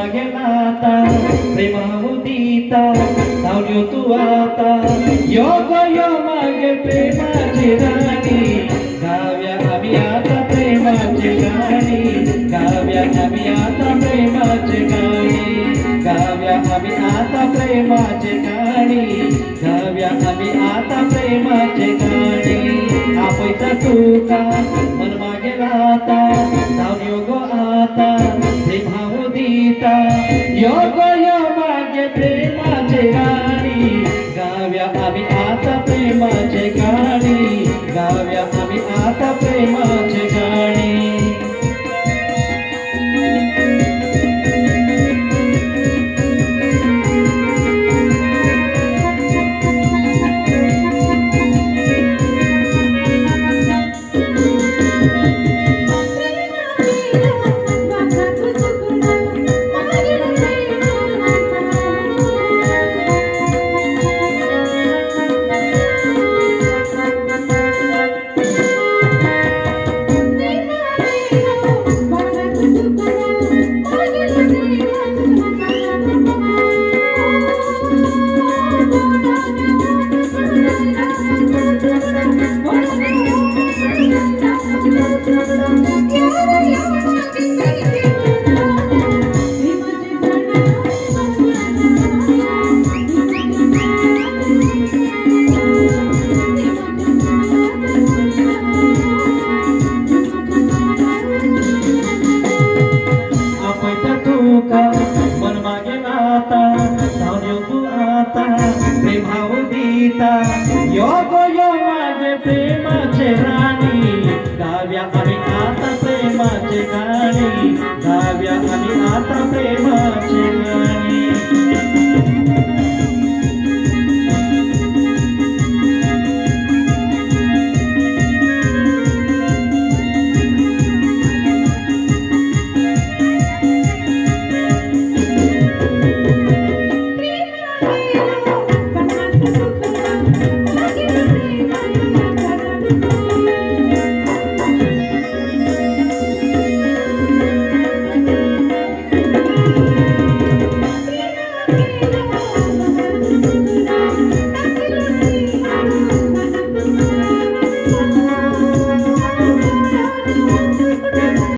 गेला आता प्रेमामुदिता धावलो तू आता योग यो मागे प्रेमाची राणी गाव्या आम्ही आता प्रेमाची गाणी गाव्या आम्ही आता प्रेमाची गाणी गाव्या आम्ही आता प्रेमाची गाणी गाव्या आम्ही आता प्रेमाची गाणी आपैचा तुका मन मागेला आता धावून योग आता प्रेमामुदिता योग यो मागे प्रेमाची गाणी गाव्या आम्ही आता प्रेमाची गाणी गाव्या आम्ही आता प्रेमाची गाणी मन मागे आता धावून तू आता प्रेमामुदिता योग यो मागे प्रेमाचे राणी गाव्या आम्ही आता प्रेमाचे गाणी गाव्या आम्ही आता प्रेमाचे गाणी